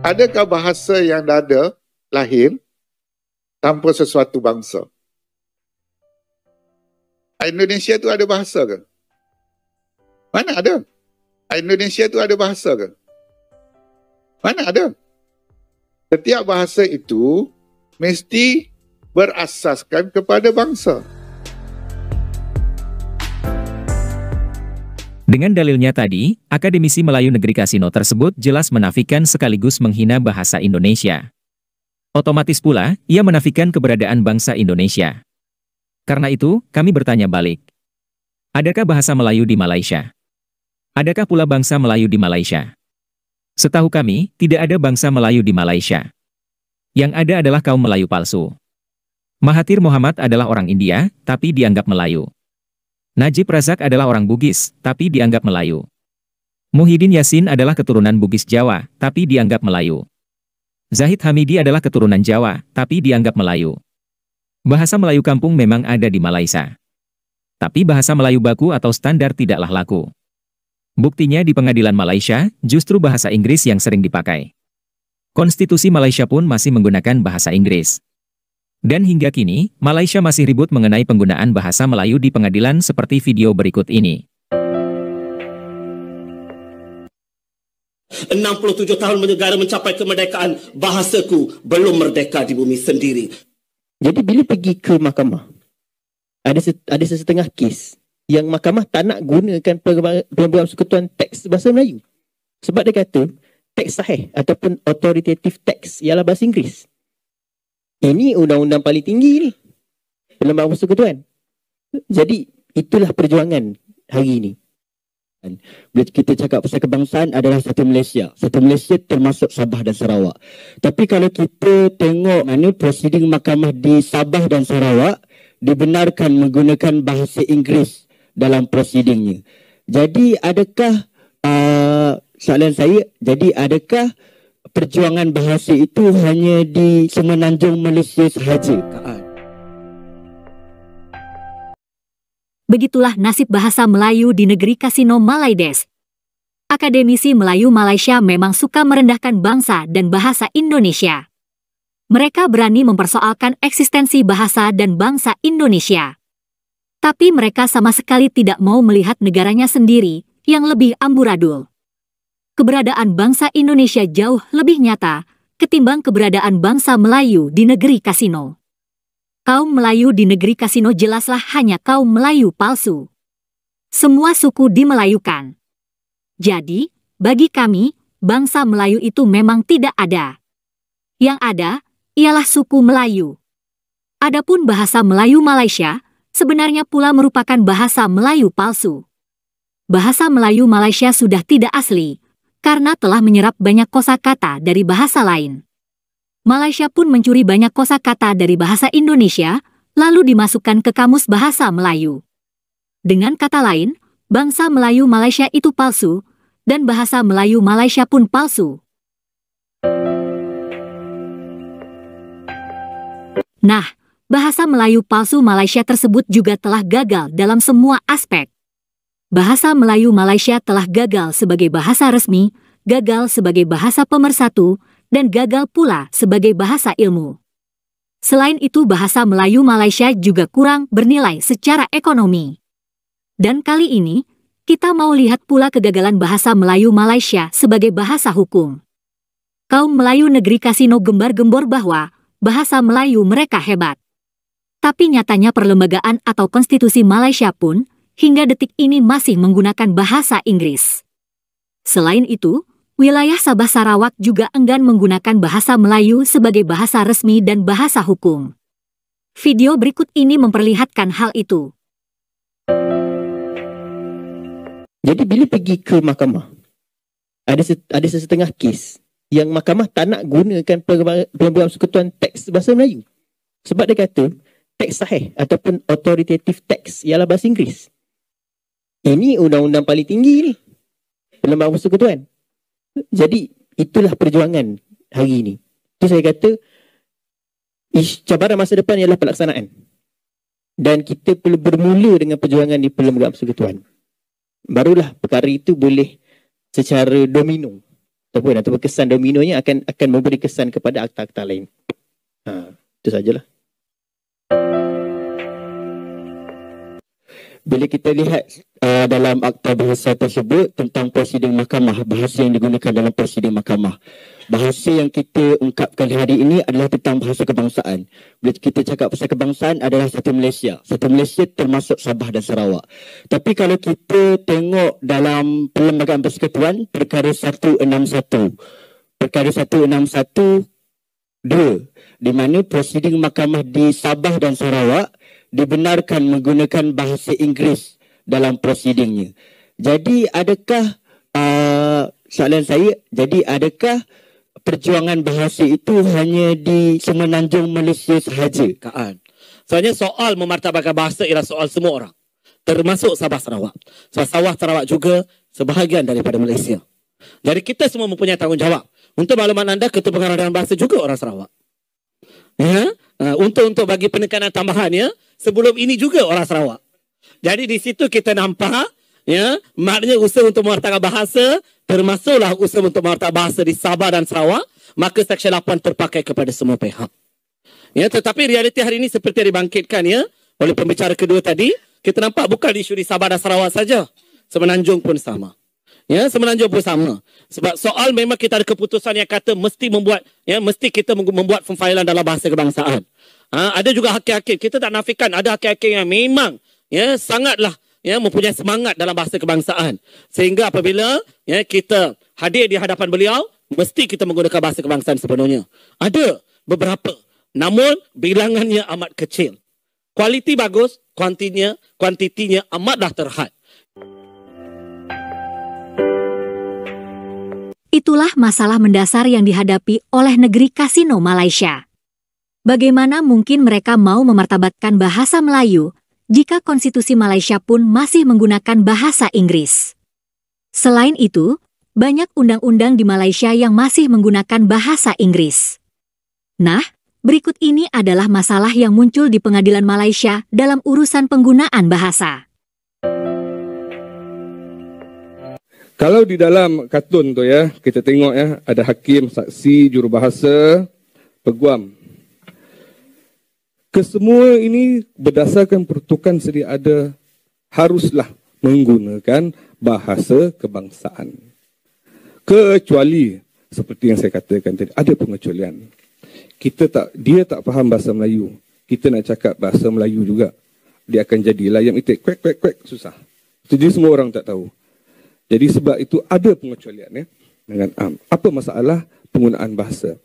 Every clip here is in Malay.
Adakah bahasa yang ada lahir tanpa sesuatu bangsa? Indonesia tu ada bahasa ke? Mana ada? Indonesia tu ada bahasa ke? Mana ada? Setiap bahasa itu mesti berasaskan kepada bangsa. Dengan dalilnya tadi, akademisi Melayu Negeri Kasino tersebut jelas menafikan sekaligus menghina bahasa Indonesia. Otomatis pula, ia menafikan keberadaan bangsa Indonesia. Karena itu, kami bertanya balik. Adakah bahasa Melayu di Malaysia? Adakah pula bangsa Melayu di Malaysia? Setahu kami, tidak ada bangsa Melayu di Malaysia. Yang ada adalah kaum Melayu palsu. Mahathir Mohamad adalah orang India, tapi dianggap Melayu. Najib Razak adalah orang Bugis, tapi dianggap Melayu. Muhyiddin Yassin adalah keturunan Bugis Jawa, tapi dianggap Melayu. Zahid Hamidi adalah keturunan Jawa, tapi dianggap Melayu. Bahasa Melayu kampung memang ada di Malaysia. Tapi bahasa Melayu baku atau standar tidaklah laku. Buktinya di pengadilan Malaysia, justru bahasa Inggris yang sering dipakai. Konstitusi Malaysia pun masih menggunakan bahasa Inggris. Dan hingga kini, Malaysia masih ribut mengenai penggunaan bahasa Melayu di pengadilan seperti video berikut ini. 67 tahun negara mencapai kemerdekaan, bahasaku belum merdeka di bumi sendiri. Jadi bila pergi ke mahkamah, ada sesetengah kes yang mahkamah tak nak gunakan Perlembagaan Persekutuan teks bahasa Melayu. Sebab dia kata, teks sahih ataupun authoritative text ialah bahasa Inggeris. Ini undang-undang paling tinggi ni, Perlembagaan Persekutuan. Jadi, itulah perjuangan hari ini. Bila kita cakap pasal kebangsaan adalah satu Malaysia. Satu Malaysia termasuk Sabah dan Sarawak. Tapi kalau kita tengok mana prosiding mahkamah di Sabah dan Sarawak, dibenarkan menggunakan bahasa Inggeris dalam prosidingnya. Jadi adakah, soalan saya, adakah perjuangan bahasa itu hanya di Semenanjung Malaysia sahaja? Begitulah nasib bahasa Melayu di negeri Kasino Malaides. Akademisi Melayu Malaysia memang suka merendahkan bangsa dan bahasa Indonesia. Mereka berani mempersoalkan eksistensi bahasa dan bangsa Indonesia. Tapi mereka sama sekali tidak mau melihat negaranya sendiri yang lebih amburadul. Keberadaan bangsa Indonesia jauh lebih nyata ketimbang keberadaan bangsa Melayu di negeri Kasino. Kaum Melayu di negeri Kasino jelaslah hanya kaum Melayu palsu. Semua suku dimelayukan. Jadi, bagi kami, bangsa Melayu itu memang tidak ada. Yang ada, ialah suku Melayu. Adapun bahasa Melayu Malaysia, sebenarnya pula merupakan bahasa Melayu palsu. Bahasa Melayu Malaysia sudah tidak asli, karena telah menyerap banyak kosakata dari bahasa lain. Malaysia pun mencuri banyak kosakata dari bahasa Indonesia, lalu dimasukkan ke kamus bahasa Melayu. Dengan kata lain, bangsa Melayu Malaysia itu palsu, dan bahasa Melayu Malaysia pun palsu. Nah, bahasa Melayu palsu Malaysia tersebut juga telah gagal dalam semua aspek. Bahasa Melayu Malaysia telah gagal sebagai bahasa resmi, gagal sebagai bahasa pemersatu, dan gagal pula sebagai bahasa ilmu. Selain itu, bahasa Melayu Malaysia juga kurang bernilai secara ekonomi. Dan kali ini, kita mau lihat pula kegagalan bahasa Melayu Malaysia sebagai bahasa hukum. Kaum Melayu negeri Kasino gembar-gembor bahwa bahasa Melayu mereka hebat. Tapi nyatanya perlembagaan atau konstitusi Malaysia pun hingga detik ini masih menggunakan bahasa Inggris. Selain itu, wilayah Sabah Sarawak juga enggan menggunakan bahasa Melayu sebagai bahasa resmi dan bahasa hukum. Video berikut ini memperlihatkan hal itu. Jadi bila pergi ke mahkamah, ada sesetengah kes yang mahkamah tak nak gunakan Perlembagaan Persekutuan teks bahasa Melayu. Sebab dia kata, teks sahih ataupun authoritative text ialah bahasa Inggeris. Ini undang-undang paling tinggi ni, Perlembagaan Persekutuan. Jadi, itulah perjuangan hari ini. Itu saya kata, cabaran masa depan ialah pelaksanaan. Dan kita perlu bermula dengan perjuangan di Perlembagaan Persekutuan. Barulah perkara itu boleh secara domino ataupun kesan dominonya akan memberi kesan kepada akta-akta lain. Itu sajalah. Bila kita lihat dalam akta bahasa tersebut tentang prosiding mahkamah, bahasa yang digunakan dalam prosiding mahkamah, bahasa yang kita ungkapkan hari ini adalah tentang bahasa kebangsaan. Bila kita cakap pasal kebangsaan adalah satu Malaysia. Satu Malaysia termasuk Sabah dan Sarawak. Tapi kalau kita tengok dalam Perlembagaan Persekutuan, perkara 161. Perkara 161 2, di mana prosiding mahkamah di Sabah dan Sarawak dibenarkan menggunakan bahasa Inggeris dalam prosidingnya. Jadi adakah soalan saya, jadi adakah perjuangan bahasa itu hanya di Semenanjung Malaysia sahaja? Soalnya soal memartabatkan bahasa ialah soal semua orang, termasuk Sabah Sarawak. Sebab Sabah Sarawak juga sebahagian daripada Malaysia. Jadi kita semua mempunyai tanggungjawab. Untuk makluman anda, Ketua Pengarah Bahasa juga orang Sarawak. Ya, untuk bagi penekanan tambahannya, sebelum ini juga orang Sarawak. Jadi di situ kita nampak, ya, maknanya usaha untuk mewartakan bahasa, termasuklah usaha untuk mewartakan bahasa di Sabah dan Sarawak, maka Seksyen 8 terpakai kepada semua pihak. Ya, tetapi realiti hari ini seperti yang dibangkitkan ya oleh pembicara kedua tadi, kita nampak bukan isu di Sabah dan Sarawak saja, Semenanjung pun sama. Ya, Semenanjung pun sama. Sebab soal memang kita ada keputusan yang kata mesti kita membuat pemfailan dalam bahasa kebangsaan. Ada juga hakim-hakim, kita tak nafikan ada hakim-hakim yang memang ya sangatlah ya mempunyai semangat dalam bahasa kebangsaan. Sehingga apabila ya kita hadir di hadapan beliau, mesti kita menggunakan bahasa kebangsaan sepenuhnya. Ada beberapa, namun bilangannya amat kecil. Kualiti bagus, kuantitinya amatlah terhad. Itulah masalah mendasar yang dihadapi oleh negeri kasino Malaysia. Bagaimana mungkin mereka mau memartabatkan bahasa Melayu jika konstitusi Malaysia pun masih menggunakan bahasa Inggris? Selain itu, banyak undang-undang di Malaysia yang masih menggunakan bahasa Inggris. Nah, berikut ini adalah masalah yang muncul di Pengadilan Malaysia dalam urusan penggunaan bahasa. Kalau di dalam kartun tu ya, kita tengok ya, ada hakim, saksi, jurubahasa, peguam. Kesemua ini berdasarkan peruntukan sedia ada, haruslah menggunakan bahasa kebangsaan. Kecuali seperti yang saya katakan tadi, ada pengecualian. Dia tak faham bahasa Melayu. Kita nak cakap bahasa Melayu juga. Dia akan jadi layam itik, kwek, kwek, kwek, susah. Jadi semua orang tak tahu. Jadi sebab itu ada pengecualian ya. Dengan apa masalah penggunaan bahasa?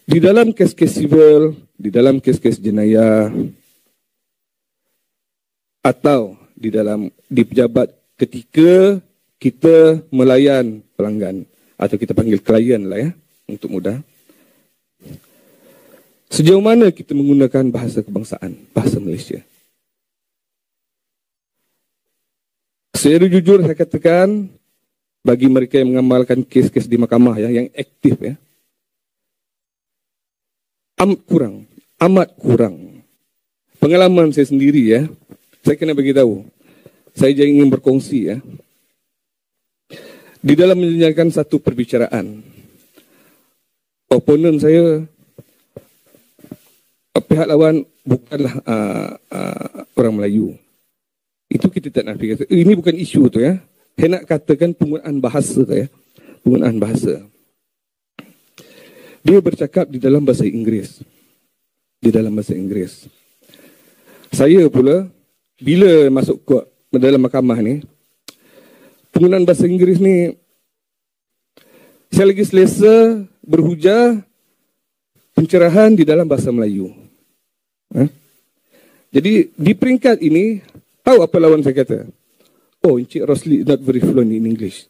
Di dalam kes-kes sivil, di dalam kes-kes jenayah, atau di pejabat ketika kita melayan pelanggan, atau kita panggil klien lah ya, untuk mudah. Sejauh mana kita menggunakan bahasa kebangsaan, bahasa Malaysia? Secara jujur saya katakan, bagi mereka yang mengamalkan kes-kes di mahkamah ya, yang aktif ya, amat kurang. Pengalaman saya sendiri ya, saya kena beritahu, saya ingin berkongsi ya. Di dalam menjalankan satu perbicaraan, oponen saya, pihak lawan bukanlah orang Melayu. Itu kita tak nak fikir. Ini bukan isu tu ya. Saya nak katakan penggunaan bahasa tu ya. Penggunaan bahasa. Dia bercakap di dalam bahasa Inggeris. Di dalam bahasa Inggeris. Saya pula, bila masuk ke dalam mahkamah ni, penggunaan bahasa Inggeris ni, saya lagi selesa berhujah pencerahan di dalam bahasa Melayu. Jadi di peringkat ini, tahu apa lawan saya kata? Oh, Encik Rosli not very fluent in English.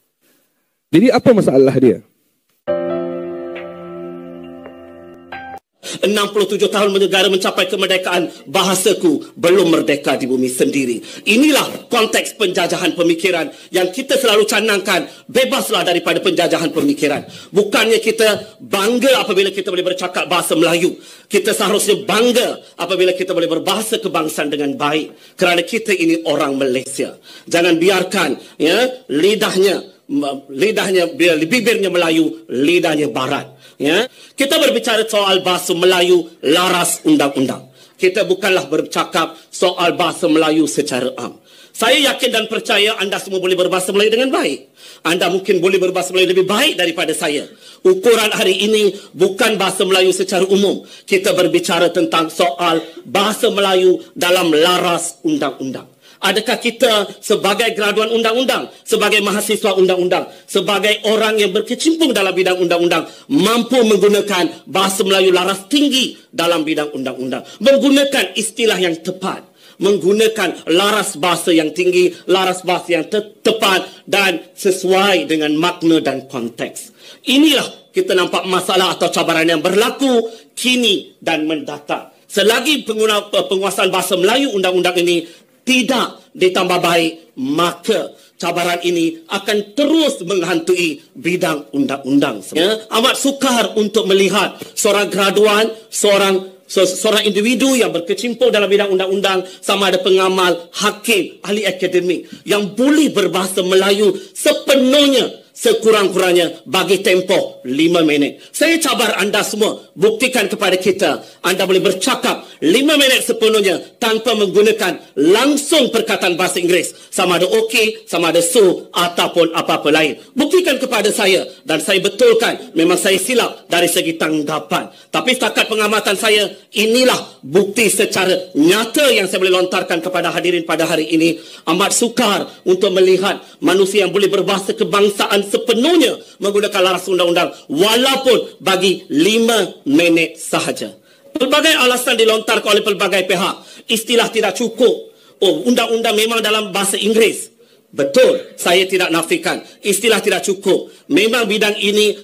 Jadi apa masalah dia? 67 tahun negara mencapai kemerdekaan, bahasaku belum merdeka di bumi sendiri. Inilah konteks penjajahan pemikiran yang kita selalu canangkan, bebaslah daripada penjajahan pemikiran. Bukannya kita bangga apabila kita boleh bercakap bahasa Melayu. Kita seharusnya bangga apabila kita boleh berbahasa kebangsaan dengan baik. Kerana kita ini orang Malaysia. Jangan biarkan ya lidahnya lidahnya, bibirnya Melayu, lidahnya Barat. Ya, kita berbicara soal bahasa Melayu laras undang-undang. Kita bukanlah bercakap soal bahasa Melayu secara am. Saya yakin dan percaya anda semua boleh berbahasa Melayu dengan baik. Anda mungkin boleh berbahasa Melayu lebih baik daripada saya. Ukuran hari ini bukan bahasa Melayu secara umum. Kita berbicara tentang soal bahasa Melayu dalam laras undang-undang. Adakah kita sebagai graduan undang-undang, sebagai mahasiswa undang-undang, sebagai orang yang berkecimpung dalam bidang undang-undang, mampu menggunakan bahasa Melayu laras tinggi dalam bidang undang-undang, menggunakan istilah yang tepat, menggunakan laras bahasa yang tinggi, laras bahasa yang tepat dan sesuai dengan makna dan konteks. Inilah kita nampak masalah atau cabaran yang berlaku kini dan mendatang. Selagi penguasaan bahasa Melayu undang-undang ini tidak ditambah baik, maka cabaran ini akan terus menghantui bidang undang-undang. Ya, amat sukar untuk melihat seorang graduan, seorang individu yang berkecimpung dalam bidang undang-undang, sama ada pengamal, hakim, ahli akademik yang boleh berbahasa Melayu sepenuhnya, sekurang-kurangnya bagi tempoh 5 minit. Saya cabar anda semua, buktikan kepada kita anda boleh bercakap 5 minit sepenuhnya tanpa menggunakan langsung perkataan bahasa Inggeris, sama ada okey, sama ada so ataupun apa-apa lain. Buktikan kepada saya dan saya betulkan memang saya silap dari segi tanggapan. Tapi setakat pengamatan saya, inilah bukti secara nyata yang saya boleh lontarkan kepada hadirin pada hari ini. Amat sukar untuk melihat manusia yang boleh berbahasa kebangsaan sepenuhnya menggunakan laras undang-undang walaupun bagi 5 minit sahaja. Pelbagai alasan dilontarkan oleh pelbagai pihak. Istilah tidak cukup. Oh, undang-undang memang dalam bahasa Inggeris. Betul, saya tidak nafikan. Istilah tidak cukup. Memang bidang ini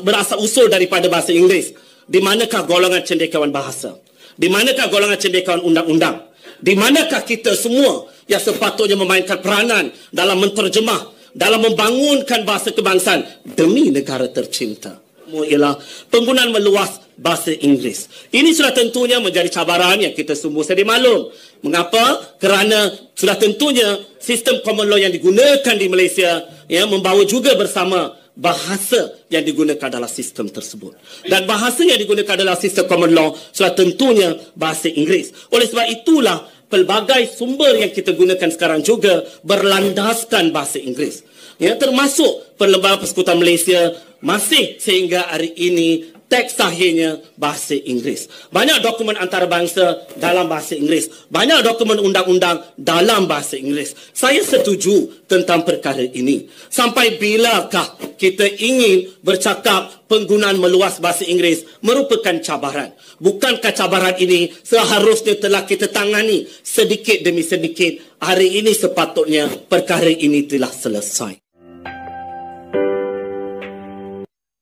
berasal usul daripada bahasa Inggeris. Di manakah golongan cendekiawan bahasa? Di manakah golongan cendekiawan undang-undang? Di manakah kita semua yang sepatutnya memainkan peranan dalam menterjemah, dalam membangunkan bahasa kebangsaan demi negara tercinta? Ialah penggunaan meluas bahasa Inggeris. Ini sudah tentunya menjadi cabaran yang kita semua sedia maklum. Mengapa? Kerana sudah tentunya sistem common law yang digunakan di Malaysia membawa juga bersama bahasa yang digunakan dalam sistem tersebut. Dan bahasa yang digunakan dalam sistem common law sudah tentunya bahasa Inggeris. Oleh sebab itulah pelbagai sumber yang kita gunakan sekarang juga berlandaskan bahasa Inggeris. Termasuk Perlembagaan Persekutuan Malaysia masih sehingga hari ini teks sahihnya bahasa Inggeris. Banyak dokumen antarabangsa dalam bahasa Inggeris. Banyak dokumen undang-undang dalam bahasa Inggeris. Saya setuju tentang perkara ini. Sampai bilakah kita ingin bercakap penggunaan meluas bahasa Inggeris merupakan cabaran? Bukankah cabaran ini seharusnya telah kita tangani sedikit demi sedikit? Hari ini sepatutnya perkara ini telah selesai.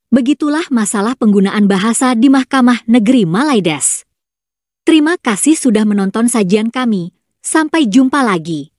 Begitulah masalah penggunaan bahasa di Mahkamah Negeri Malaides. Terima kasih sudah menonton sajian kami. Sampai jumpa lagi.